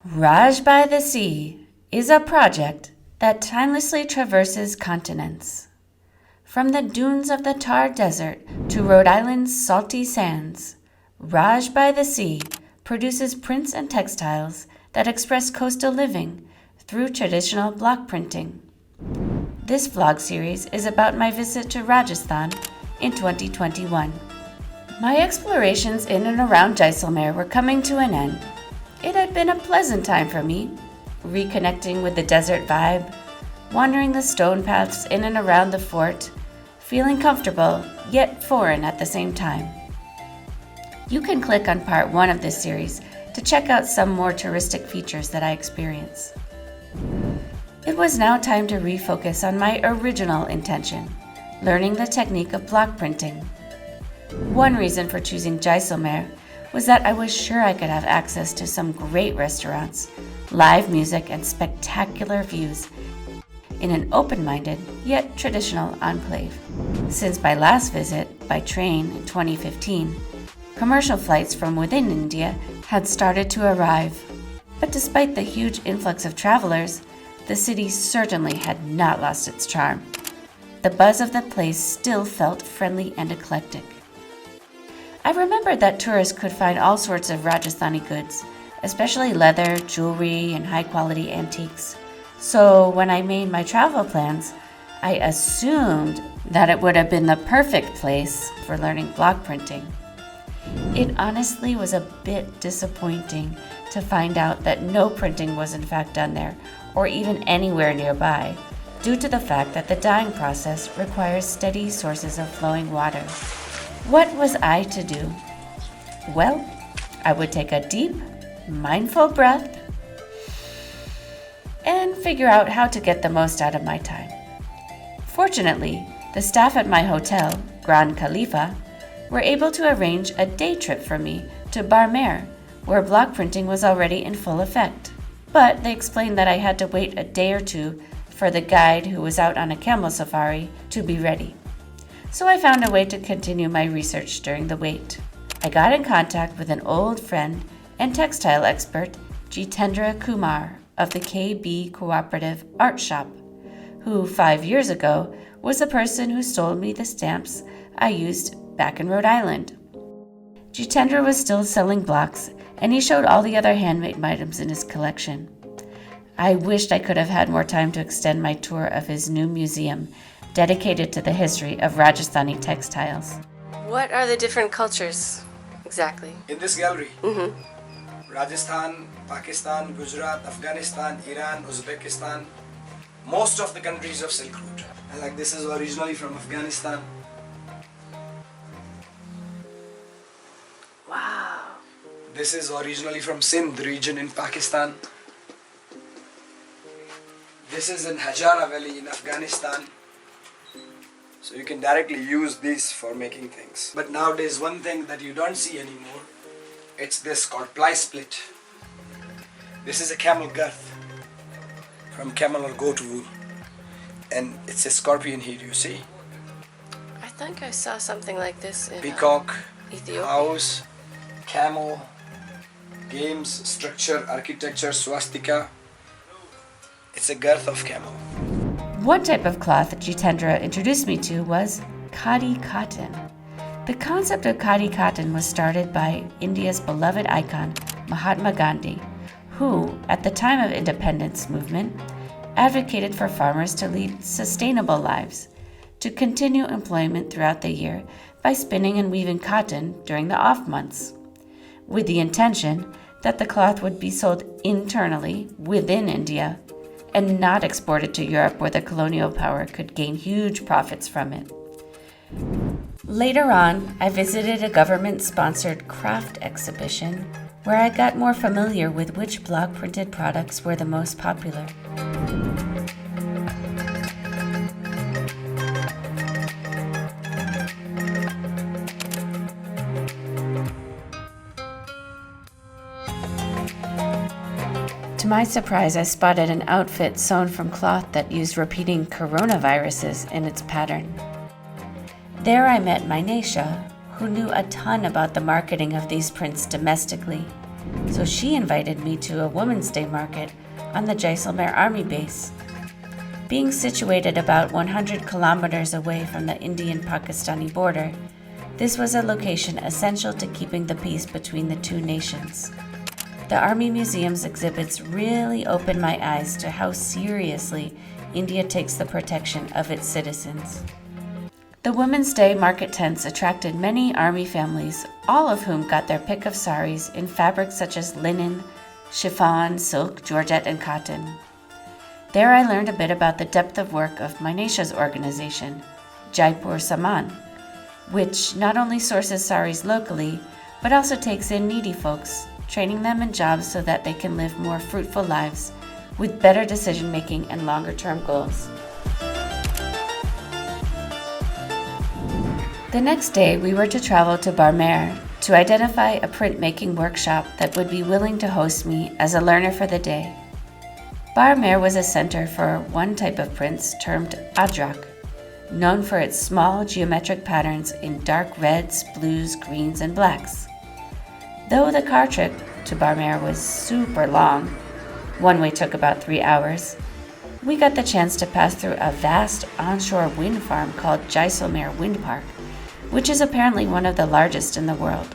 RAJ by the Sea is a project that timelessly traverses continents. From the dunes of the Thar Desert to Rhode Island's salty sands, RAJ by the Sea produces prints and textiles that express coastal living through traditional block printing. This vlog series is about my visit to Rajasthan in 2021. My explorations in and around Jaisalmer were coming to an end. It had been a pleasant time for me, reconnecting with the desert vibe, wandering the stone paths in and around the fort, feeling comfortable yet foreign at the same time. You can click on part 1 of this series to check out some more touristic features that I experience. It was now time to refocus on my original intention, learning the technique of block printing. One reason for choosing Jaisalmer was that I was sure I could have access to some great restaurants, live music, and spectacular views in an open-minded yet traditional enclave. Since my last visit by train in 2015, commercial flights from within India had started to arrive. But despite the huge influx of travelers, the city certainly had not lost its charm. The buzz of the place still felt friendly and eclectic. I remembered that tourists could find all sorts of Rajasthani goods, especially leather, jewelry, and high-quality antiques. So when I made my travel plans, I assumed that it would have been the perfect place for learning block printing. It honestly was a bit disappointing to find out that no printing was in fact done there, or even anywhere nearby, due to the fact that the dyeing process requires steady sources of flowing water. What was I to do? Well, I would take a deep, mindful breath and figure out how to get the most out of my time. Fortunately, the staff at my hotel, Grand Khalifa, were able to arrange a day trip for me to Barmer, where block printing was already in full effect. But they explained that I had to wait a day or two for the guide, who was out on a camel safari, to be ready. So I found a way to continue my research during the wait. I got in contact with an old friend and textile expert, Jitendra Kumar of the KB Cooperative Arts Shop, who 5 years ago was the person who sold me the stamps I used back in Rhode Island. Jitendra was still selling blocks, and he showed all the other handmade items in his collection. I wished I could have had more time to extend my tour of his new museum, dedicated to the history of Rajasthani textiles. What are the different cultures exactly? In this gallery, Rajasthan, Pakistan, Gujarat, Afghanistan, Iran, Uzbekistan, most of the countries of Silk Route. And like this is originally from Afghanistan. Wow. This is originally from Sindh region in Pakistan. This is in Hajara Valley in Afghanistan. So you can directly use these for making things. But nowadays one thing that you don't see anymore, it's this called ply split. This is a camel girth from camel or goat wool. And it's a scorpion here, you see. I think I saw something like this in Peacock, Ethiopia. house, camel, games, structure, architecture, swastika. It's a girth of camel. One type of cloth that Jitendra introduced me to was Khadi cotton. The concept of Khadi cotton was started by India's beloved icon, Mahatma Gandhi, who, at the time of independence movement, advocated for farmers to lead sustainable lives, to continue employment throughout the year by spinning and weaving cotton during the off months, with the intention that the cloth would be sold internally within India and not exported to Europe, where the colonial power could gain huge profits from it. Later on, I visited a government-sponsored craft exhibition where I got more familiar with which block-printed products were the most popular. To my surprise, I spotted an outfit sewn from cloth that used repeating coronaviruses in its pattern. There I met Manoj, who knew a ton about the marketing of these prints domestically so she invited me to a Women's Day market on the Jaisalmer Army base. Being situated about 100 kilometers away from the Indian-Pakistani border, this was a location essential to keeping the peace between the two nations. The Army Museum's exhibits really opened my eyes to how seriously India takes the protection of its citizens. The Women's Day market tents attracted many Army families, all of whom got their pick of saris in fabrics such as linen, chiffon, silk, georgette, and cotton. There I learned a bit about the depth of work of Manisha's organization, Jaipuri Samaan, which not only sources saris locally, but also takes in needy folks, training them in jobs so that they can live more fruitful lives with better decision-making and longer-term goals. The next day, we were to travel to Barmer to identify a printmaking workshop that would be willing to host me as a learner for the day. Barmer was a center for one type of prints termed ajrak, known for its small geometric patterns in dark reds, blues, greens, and blacks. Though the car trip to Barmer was super long, one way took about 3 hours, we got the chance to pass through a vast onshore wind farm called Jaisalmer Wind Park, which is apparently one of the largest in the world.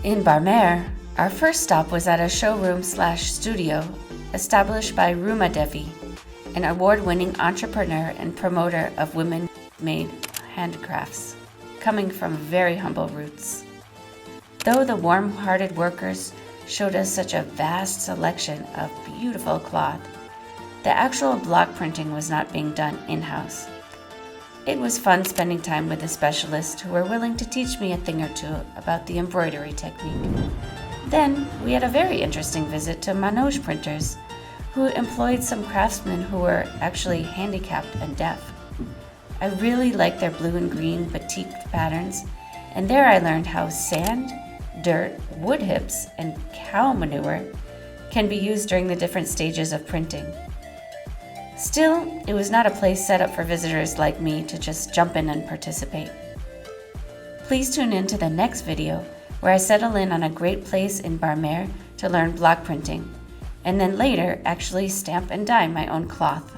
In Barmer, our first stop was at a showroom/studio established by Ruma Devi, an award-winning entrepreneur and promoter of women-made handicrafts, coming from very humble roots. Though the warm-hearted workers showed us such a vast selection of beautiful cloth, the actual block printing was not being done in-house. It was fun spending time with the specialists who were willing to teach me a thing or two about the embroidery technique. Then we had a very interesting visit to Manoj printers, who employed some craftsmen who were actually handicapped and deaf. I really liked their blue and green batik patterns, and there I learned how sand, dirt, wood hips, and cow manure can be used during the different stages of printing. Still, it was not a place set up for visitors like me to just jump in and participate. Please tune in to the next video where I settle in on a great place in Barmer to learn block printing, and then later actually stamp and dye my own cloth.